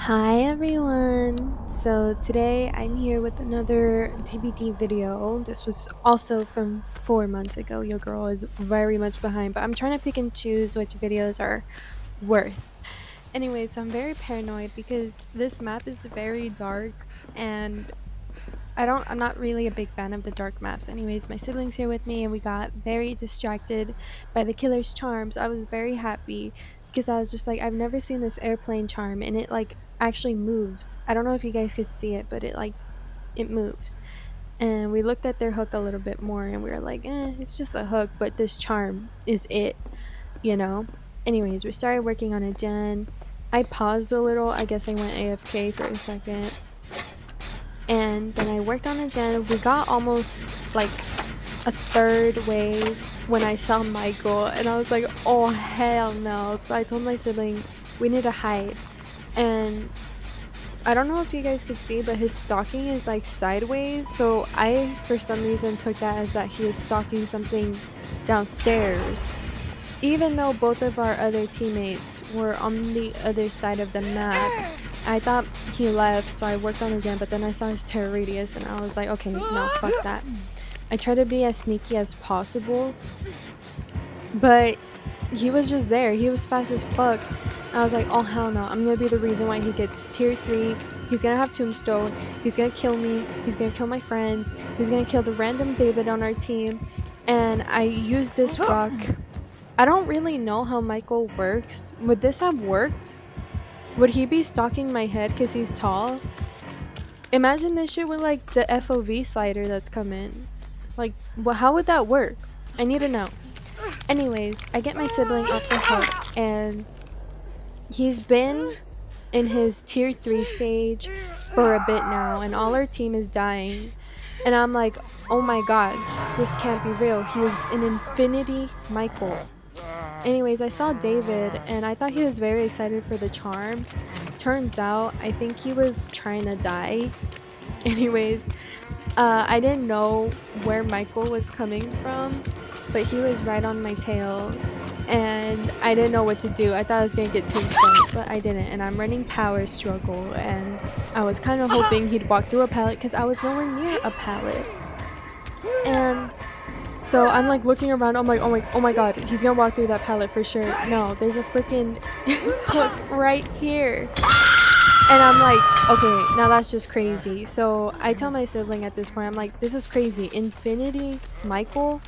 Hi everyone! So today I'm here with another DBD video. This was also from 4 months ago. Your girl is very much behind, but I'm trying to pick and choose which videos are worth. Anyways, I'm very paranoid because this map is very dark and I'm not really a big fan of the dark maps. Anyways, my siblings here with me and we got very distracted by the killer's charms. I was very happy because I was just like, I've never seen this airplane charm and it like actually moves. I don't know if you guys could see it, but it moves. And we looked at their hook a little bit more and we were like, it's just a hook, but this charm is it, you know? Anyways, we started working on a gen. I paused a little. I guess I went AFK for a second, and then I worked on the gen. We got almost like a third way when I saw Michael, and I was like, oh hell no. So I told my sibling we need to hide. And I don't know if you guys could see, but his stalking is like sideways. So I, for some reason, took that as that he is stalking something downstairs. Even though both of our other teammates were on the other side of the map, I thought he left, so I worked on the gen, but then I saw his terror radius and I was like, okay, no, fuck that. I tried to be as sneaky as possible, but he was just there. He was fast as fuck. I was like, oh hell no, I'm gonna be the reason why he gets tier 3. He's gonna have tombstone. He's gonna kill me. He's gonna kill my friends. He's gonna kill the random David on our team. And I used this rock. I don't really know how Michael works. Would this have worked? Would he be stalking my head because he's tall? Imagine this shit with like the FOV slider that's coming. Like, how would that work? I need to know. Anyways, I get my sibling off the hook and he's been in his tier 3 stage for a bit now and all our team is dying. And I'm like, oh my god, this can't be real. He is an infinity Michael. Anyways, I saw David and I thought he was very excited for the charm. Turns out, I think he was trying to die. Anyways, I didn't know where Michael was coming from, but he was right on my tail and I didn't know what to do. I thought I was gonna get tombstone, but I didn't. And I'm running power struggle and I was kind of hoping he'd walk through a pallet because I was nowhere near a pallet. And so I'm like looking around. I'm like, oh my god, he's gonna walk through that pallet for sure. No, there's a freaking hook right here. And I'm like, okay, now that's just crazy. So I tell my sibling at this point, I'm like, this is crazy. Infinity Michael?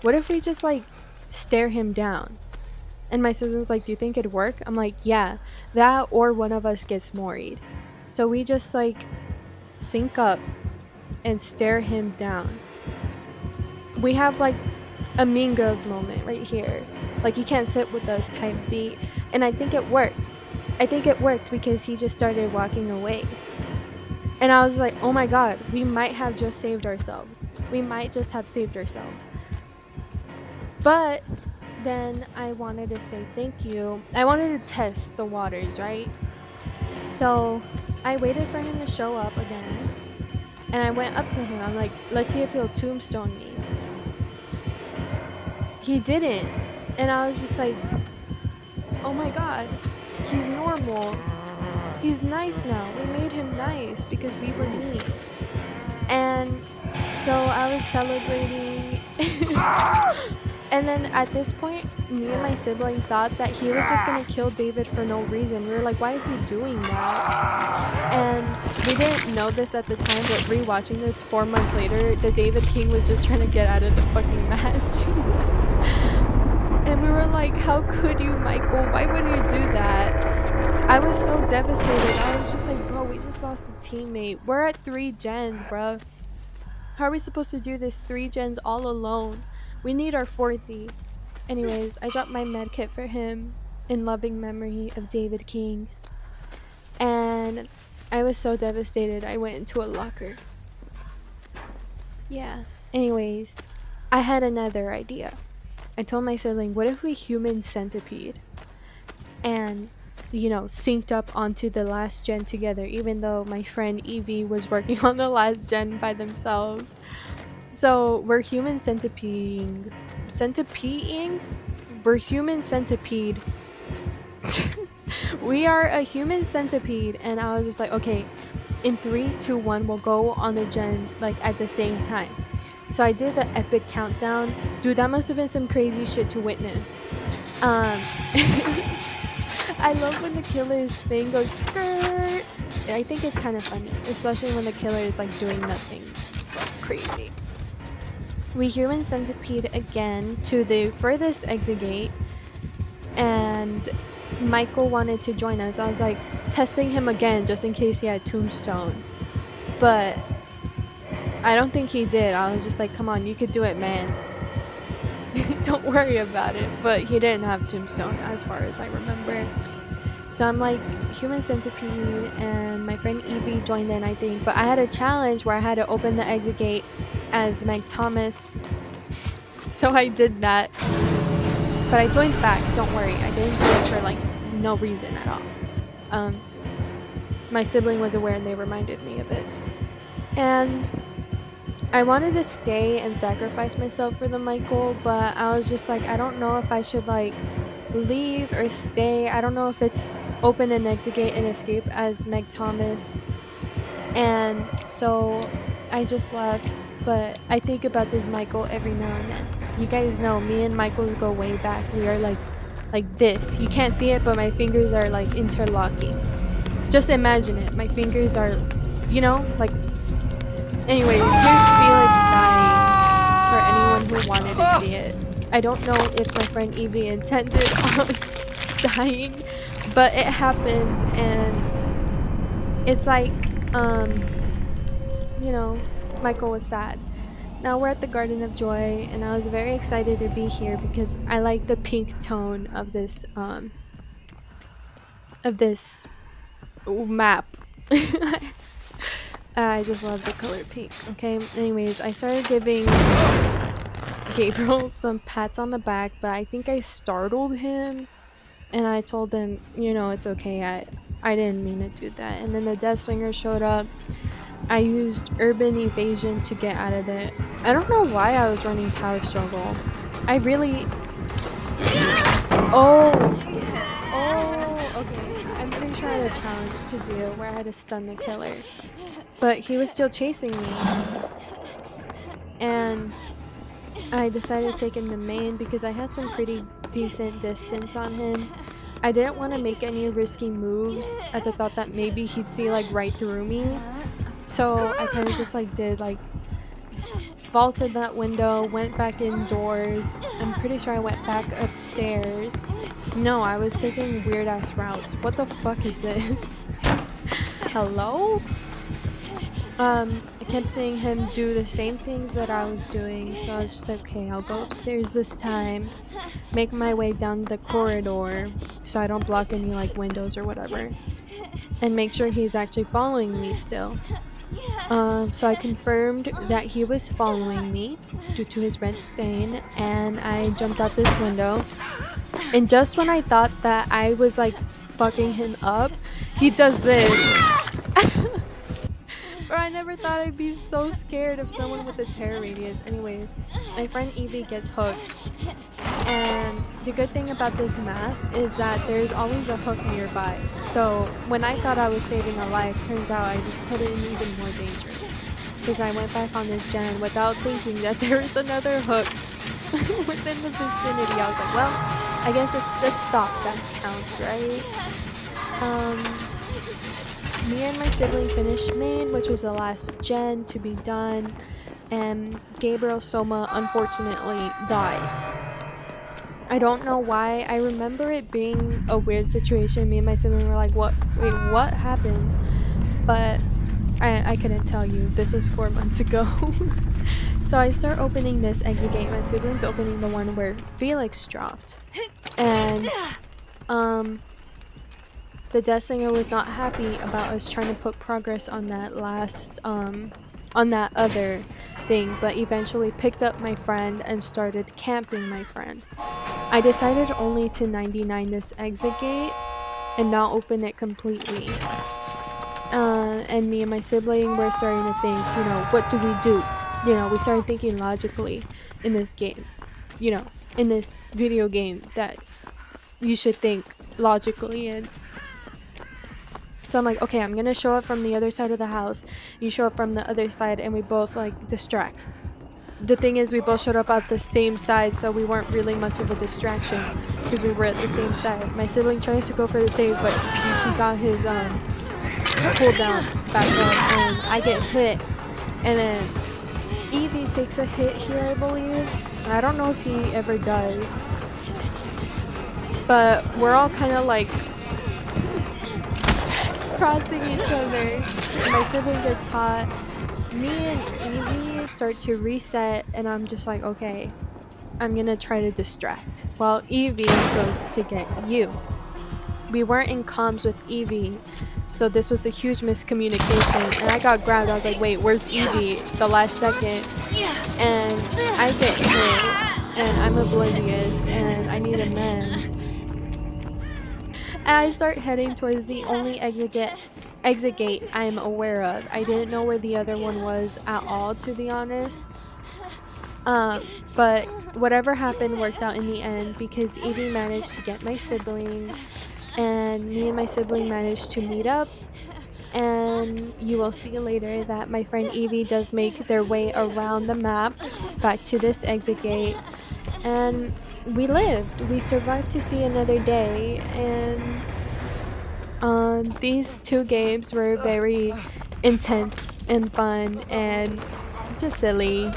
What if we just like stare him down? And my sibling's like, do you think it'd work? I'm like, yeah, that or one of us gets moried. So we just like sync up and stare him down. We have like a Mean Girls moment right here. Like, you can't sit with us type beat. And I think it worked. I think it worked because he just started walking away. And I was like, oh my god, we might have just saved ourselves. We might just have saved ourselves. But then I wanted to say thank you. I wanted to test the waters, right? So I waited for him to show up again. And I went up to him. I'm like, let's see if he'll tombstone me. He didn't. And I was just like, oh my god, he's normal. He's nice now. We made him nice because we were mean. And so I was celebrating. And then at this point, me and my sibling thought that he was just gonna kill David for no reason. We were like, why is he doing that? And we didn't know this at the time, but rewatching this 4 months later, the David King was just trying to get out of the fucking match. And we were like, how could you, Michael? Why would you do that? I was so devastated. I was just like, bro, we just lost a teammate. We're at 3 gens, bro. How are we supposed to do this 3 gens all alone? We need our 4th. Anyways, I dropped my med kit for him in loving memory of David King. And I was so devastated. I went into a locker. Yeah. Anyways, I had another idea. I told my sibling, what if we human centipede? And, you know, synced up onto the last gen together, even though my friend Evie was working on the last gen by themselves. So we're human centipeding. We're human centipede. We are a human centipede, and I was just like, okay, in 3, 2, 1, we'll go on the gen like at the same time. So I did the epic countdown. Dude, that must have been some crazy shit to witness. Um, I love when the killer's thing goes skirt. I think it's kind of funny, especially when the killer is like doing nothings like crazy. We human centipede again to the furthest exit gate, and Michael wanted to join us. I was like testing him again just in case he had tombstone, but I don't think he did. I was just like, come on, you could do it, man. Don't worry about it. But he didn't have tombstone as far as I remember. So I'm like human centipede, and my friend Evie joined in, I think. But I had a challenge where I had to open the exit gate as Meg Thomas. So I did that. But I joined back, don't worry. I didn't do it for like no reason at all. Um, my sibling was aware and they reminded me of it. And I wanted to stay and sacrifice myself for the Michael, but I was just like, I don't know if I should like leave or stay. I don't know if it's open and exit gate and escape as Meg Thomas. And so I just left. But I think about this Michael every now and then. You guys know me and Michael's go way back. We are like this. You can't see it, but my fingers are like interlocking. Just imagine it. My fingers are, like. Anyways, here's Felix dying for anyone who wanted to see it. I don't know if my friend Evie intended on dying, but it happened, and it's like, Michael was sad. Now we're at the Garden of Joy, and I was very excited to be here because I like the pink tone of this map. I just love the color pink. Okay. Anyways, I started giving Gabriel some pats on the back, but I think I startled him, and I told him, it's okay. I didn't mean to do that. And then the Death Slinger showed up. I used Urban Evasion to get out of it. I don't know why I was running Power Struggle. I really. Oh. Oh. Okay. I'm pretty sure I had a challenge to do where I had to stun the killer. But he was still chasing me, and I decided to take him to main because I had some pretty decent distance on him. I didn't want to make any risky moves at the thought that maybe he'd see like right through me. So I kind of just like did like vaulted that window, went back indoors. I'm pretty sure I went back upstairs. No, I was taking weird ass routes. What the fuck is this? Hello? I kept seeing him do the same things that I was doing, so I was just like, okay, I'll go upstairs this time, make my way down the corridor so I don't block any like windows or whatever, and make sure he's actually following me still. So I confirmed that he was following me due to his red stain, and I jumped out this window, and just when I thought that I was like fucking him up, he does this. Bro, I never thought I'd be so scared of someone with a terror radius. Anyways, my friend Evie gets hooked. And the good thing about this map is that there's always a hook nearby. So when I thought I was saving a life, turns out I just put it in even more danger. Because I went back on this gen without thinking that there was another hook within the vicinity. I was like, well, I guess it's the thought that counts, right? Me and my sibling finished main, which was the last gen to be done, and Gabriel Soma unfortunately died. I don't know why. I remember it being a weird situation. Me and my sibling were like, what? Wait, what happened? But I couldn't tell you. This was 4 months ago. So I start opening this exit gate. My sibling's opening the one where Felix dropped. And, the Death Singer was not happy about us trying to put progress on that last, on that other thing, but eventually picked up my friend and started camping my friend. I decided only to 99 this exit gate and not open it completely. And me and my sibling were starting to think, what do we do? We started thinking logically in this game, in this video game that you should think logically in. So I'm like, okay, I'm gonna show up from the other side of the house. You show up from the other side, and we both like distract. The thing is, we both showed up at the same side, so we weren't really much of a distraction because we were at the same side. My sibling tries to go for the save, but he got his cooldown back up, and I get hit, and then Evie takes a hit here, I believe. I don't know if he ever does, but we're all kind of like crossing each other. My sibling gets caught. Me and Evie start to reset, and I'm just like, okay, I'm gonna try to distract while Evie goes to get you. We weren't in comms with Evie, so this was a huge miscommunication, and I got grabbed. I was like, wait, where's Evie? The last second, and I get hit, and I'm oblivious, and I need a mend. And I start heading towards the only exit gate I'm aware of. I didn't know where the other one was at all, to be honest. But whatever happened worked out in the end because Evie managed to get my sibling, and me and my sibling managed to meet up. And you will see later that my friend Evie does make their way around the map back to this exit gate, and we lived. We survived to see another day, and these two games were very intense and fun and just silly.